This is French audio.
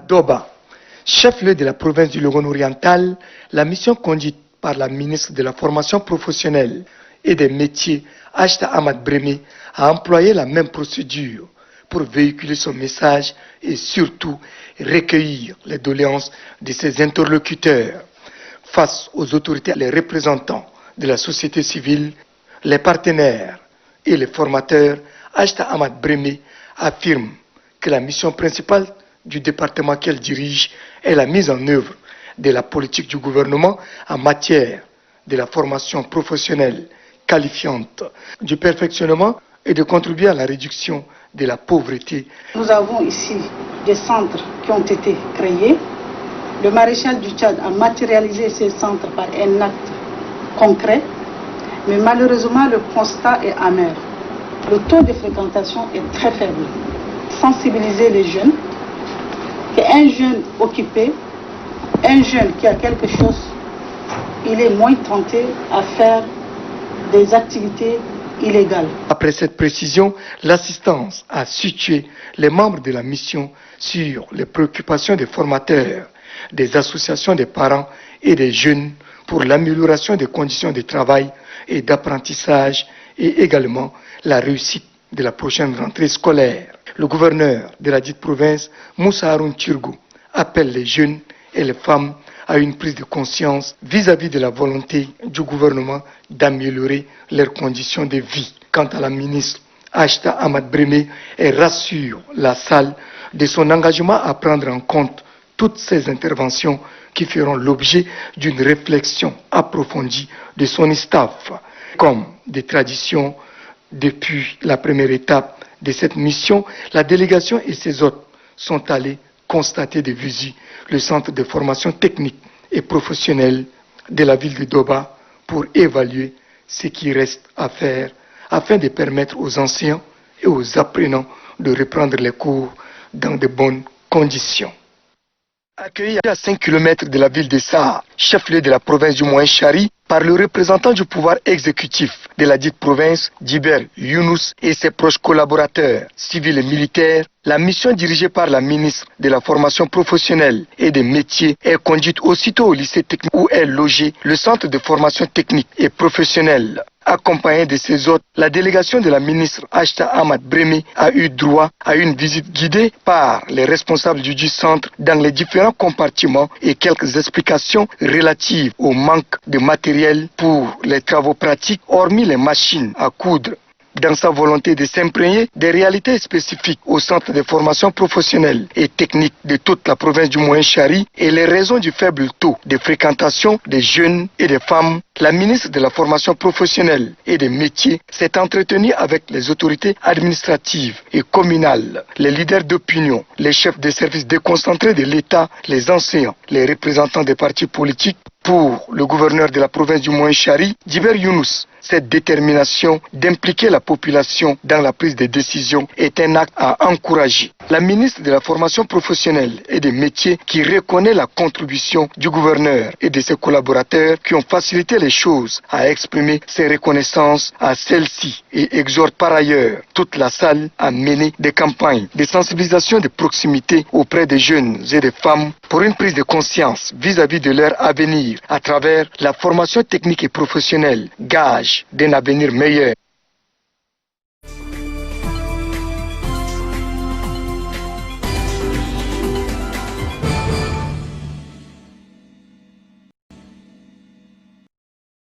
Doba, chef-lieu de la province du Logone oriental, la mission conduite par la ministre de la formation professionnelle et des métiers, Achta Ahmad Breme, a employé la même procédure pour véhiculer son message et surtout recueillir les doléances de ses interlocuteurs. Face aux autorités, les représentants de la société civile, les partenaires et les formateurs, Achta Ahmad Breme affirme que la mission principale du département qu'elle dirige est la mise en œuvre de la politique du gouvernement en matière de la formation professionnelle qualifiante, du perfectionnement et de contribuer à la réduction de la pauvreté. Nous avons ici des centres qui ont été créés. Le maréchal du Tchad a matérialisé ces centres par un acte concret, mais malheureusement le constat est amer. Le taux de fréquentation est très faible. Sensibiliser les jeunes, qu'un jeune occupé, un jeune qui a quelque chose, il est moins tenté à faire des activités illégales. Après cette précision, l'assistance a situé les membres de la mission sur les préoccupations des formateurs, des associations des parents et des jeunes pour l'amélioration des conditions de travail et d'apprentissage et également la réussite de la prochaine rentrée scolaire. Le gouverneur de la dite province, Moussa Haroun Tchirgou, appelle les jeunes et les femmes à une prise de conscience vis-à-vis de la volonté du gouvernement d'améliorer leurs conditions de vie. Quant à la ministre Achta Ahmad Breme, elle rassure la salle de son engagement à prendre en compte toutes ces interventions qui feront l'objet d'une réflexion approfondie de son staff. Comme des traditions, depuis la première étape de cette mission, la délégation et ses hôtes sont allés constater de visu le centre de formation technique et professionnelle de la ville de Doba pour évaluer ce qui reste à faire afin de permettre aux enseignants et aux apprenants de reprendre les cours dans de bonnes conditions. Accueilli à 5 km de la ville de Saha, chef-lieu de la province du Moyen Chari, par le représentant du pouvoir exécutif de la dite province, Djiber Younous et ses proches collaborateurs, civils et militaires, la mission dirigée par la ministre de la formation professionnelle et des métiers est conduite aussitôt au lycée technique où est logé le centre de formation technique et professionnelle. Accompagnée de ses hôtes, la délégation de la ministre Achta Ahmad Breme a eu droit à une visite guidée par les responsables du centre dans les différents compartiments et quelques explications relatives au manque de matériel pour les travaux pratiques, hormis les machines à coudre. Dans sa volonté de s'imprégner des réalités spécifiques au centre de formation professionnelle et technique de toute la province du Moyen Chari et les raisons du faible taux de fréquentation des jeunes et des femmes, la ministre de la formation professionnelle et des métiers s'est entretenue avec les autorités administratives et communales, les leaders d'opinion, les chefs des services déconcentrés de l'État, les enseignants, les représentants des partis politiques. Pour le gouverneur de la province du Moyen Chari, Djiber Younous, cette détermination d'impliquer la population dans la prise de décision est un acte à encourager. La ministre de la formation professionnelle et des métiers qui reconnaît la contribution du gouverneur et de ses collaborateurs qui ont facilité les choses a exprimé ses reconnaissances à celle-ci et exhorte par ailleurs toute la salle à mener des campagnes de sensibilisation de proximité auprès des jeunes et des femmes pour une prise de conscience vis-à-vis de leur avenir à travers la formation technique et professionnelle, gage d'un avenir meilleur.